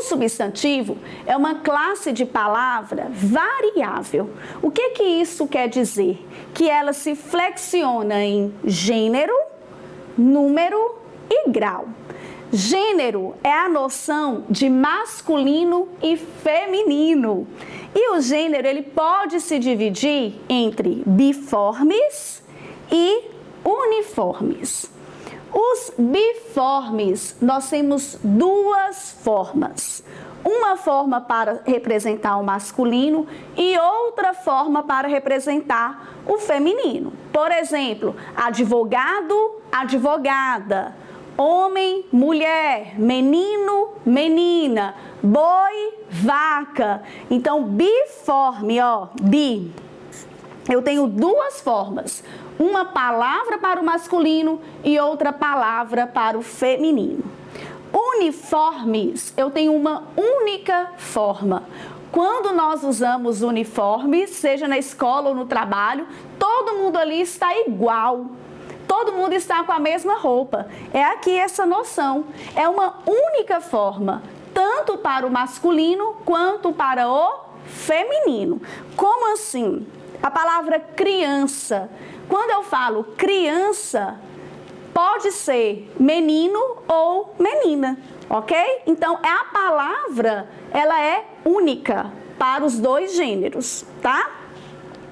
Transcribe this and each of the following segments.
substantivo é uma classe de palavra variável. O que isso quer dizer? Que ela se flexiona em gênero, número e grau. Gênero é a noção de masculino e feminino. E o gênero ele pode se dividir entre biformes e uniformes. Os biformes, nós temos duas formas. Uma forma para representar o masculino e outra forma para representar o feminino. Por exemplo, advogado, advogada, homem, mulher, menino, menina, boi, vaca. Então, biforme, ó, bi. Eu tenho duas formas, uma palavra para o masculino e outra palavra para o feminino. Uniformes, eu tenho uma única forma. Quando nós usamos uniformes, seja na escola ou no trabalho, todo mundo ali está igual. Todo mundo está com a mesma roupa. É aqui essa noção. É uma única forma, tanto para o masculino quanto para o feminino. Como assim? A palavra criança. Quando eu falo criança, pode ser menino ou menina, ok? Então, a palavra, ela é única para os dois gêneros, tá?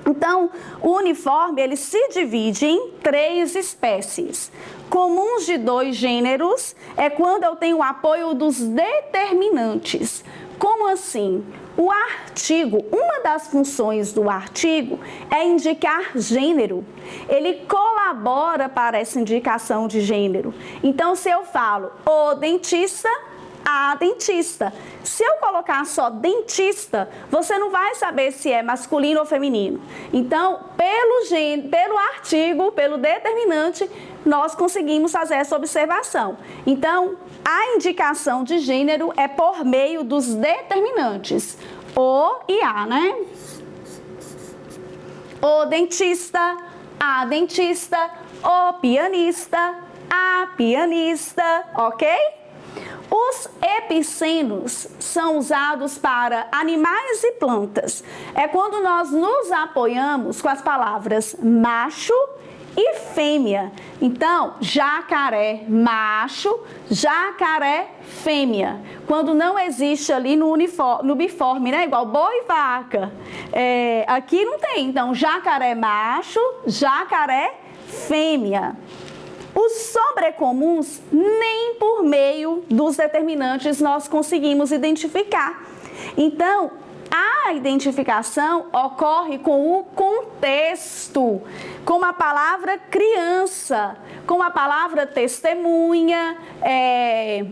Então, o uniforme, ele se divide em 3 espécies. Comuns de 2 gêneros é quando eu tenho o apoio dos determinantes. Como assim? O artigo, uma das funções do artigo é indicar gênero. Ele colabora para essa indicação de gênero. Então, se eu falo o dentista, a dentista. Se eu colocar só dentista, você não vai saber se é masculino ou feminino. Então, pelo artigo, pelo determinante, nós conseguimos fazer essa observação. Então, a indicação de gênero é por meio dos determinantes, o e a, né? O dentista, a dentista, o pianista, a pianista, ok? Os epicenos são usados para animais e plantas. É quando nós nos apoiamos com as palavras macho e fêmea. Então, jacaré macho, jacaré fêmea. Quando não existe ali no biforme, né? Igual boi e vaca. Aqui não tem. Então, jacaré macho, jacaré fêmea. Os sobrecomuns, nem por meio dos determinantes nós conseguimos identificar. Então, a identificação ocorre com o contexto, com a palavra criança, com a palavra testemunha,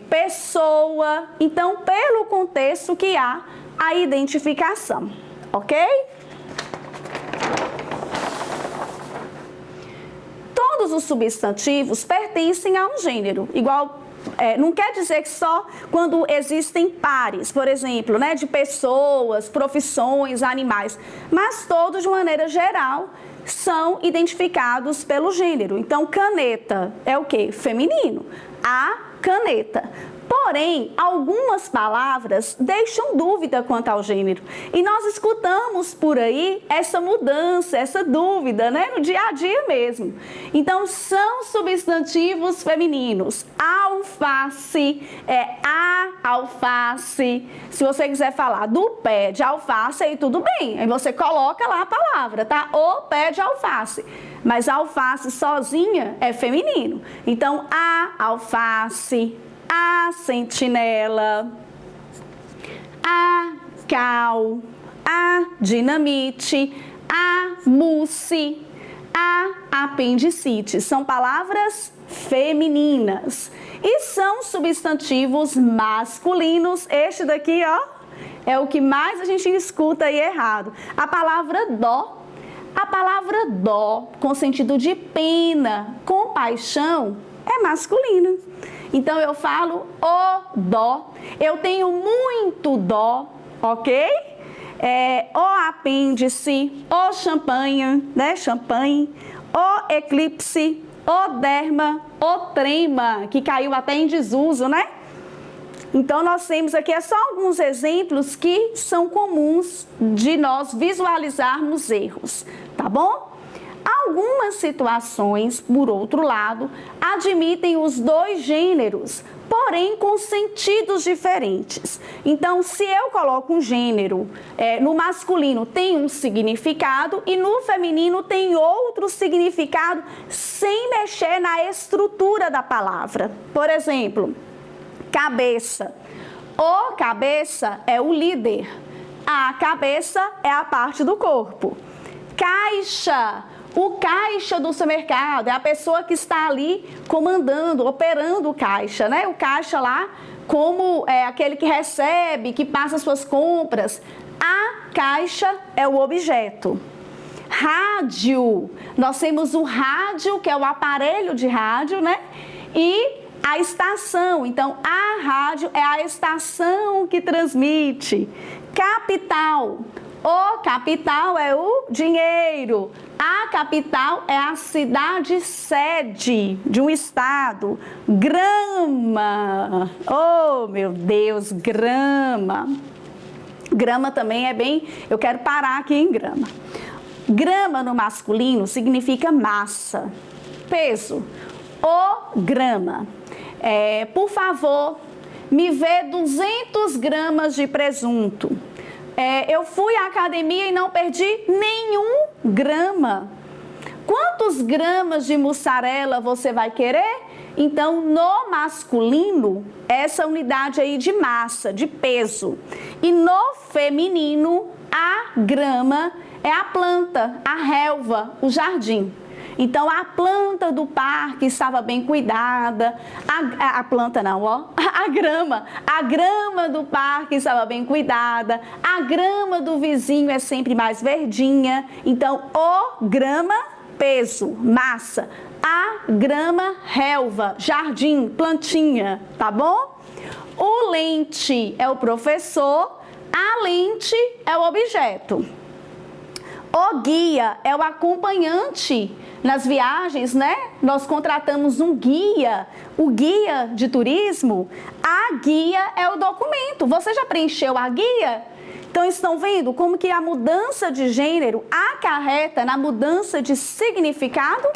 pessoa. Então, pelo contexto que há a identificação, ok? Todos os substantivos pertencem a um gênero, igual, não quer dizer que só quando existem pares, por exemplo, né, de pessoas, profissões, animais, mas todos de maneira geral são identificados pelo gênero. Então, caneta é o quê? Feminino, a caneta. Porém, algumas palavras deixam dúvida quanto ao gênero. E nós escutamos por aí essa mudança, essa dúvida, né? No dia a dia mesmo. Então, são substantivos femininos. Alface, a alface. Se você quiser falar do pé de alface, aí tudo bem. Aí você coloca lá a palavra, tá? O pé de alface. Mas a alface sozinha é feminino. Então, a alface, a sentinela, a cal, a dinamite, a mousse, a apendicite. São palavras femininas e são substantivos masculinos. Este daqui, ó, é o que mais a gente escuta aí errado. A palavra dó. A palavra dó, com sentido de pena, compaixão, é masculina. Então, eu falo o dó. Eu tenho muito dó, ok? O apêndice, o champanhe, né? Champanhe, o eclipse, o derma, o trema, que caiu até em desuso, né? Então, nós temos aqui só alguns exemplos que são comuns de nós visualizarmos erros, tá bom? Algumas situações, por outro lado, admitem os dois gêneros, porém com sentidos diferentes. Então, se eu coloco um gênero, no masculino tem um significado e no feminino tem outro significado, sem mexer na estrutura da palavra. Por exemplo, cabeça. O cabeça é o líder. A cabeça é a parte do corpo. Caixa. O caixa do supermercado é a pessoa que está ali comandando, operando o caixa, né? O caixa lá, como aquele que recebe, que passa suas compras. A caixa é o objeto. Rádio. Nós temos o rádio, que é o aparelho de rádio, né? E a estação. Então, a rádio é a estação que transmite. Capital. O capital é o dinheiro. A capital é a cidade sede de um estado. Grama. Oh, meu Deus, grama. Grama também é bem... Eu quero parar aqui em grama. Grama no masculino significa massa, peso. O grama. Por favor, me vê 200 gramas de presunto. Eu fui à academia e não perdi nenhum grama. Quantos gramas de mussarela você vai querer? Então, no masculino, essa unidade aí de massa, de peso. E no feminino, a grama é a planta, a relva, o jardim. Então, a planta do parque estava bem cuidada, a planta não, ó, a grama do parque estava bem cuidada, a grama do vizinho é sempre mais verdinha. Então, o grama, peso, massa, a grama, relva, jardim, plantinha, tá bom? O lente é o professor, a lente é o objeto. O guia é o acompanhante nas viagens, né? Nós contratamos um guia, o guia de turismo. A guia é o documento. Você já preencheu a guia? Então, estão vendo como que a mudança de gênero acarreta na mudança de significado?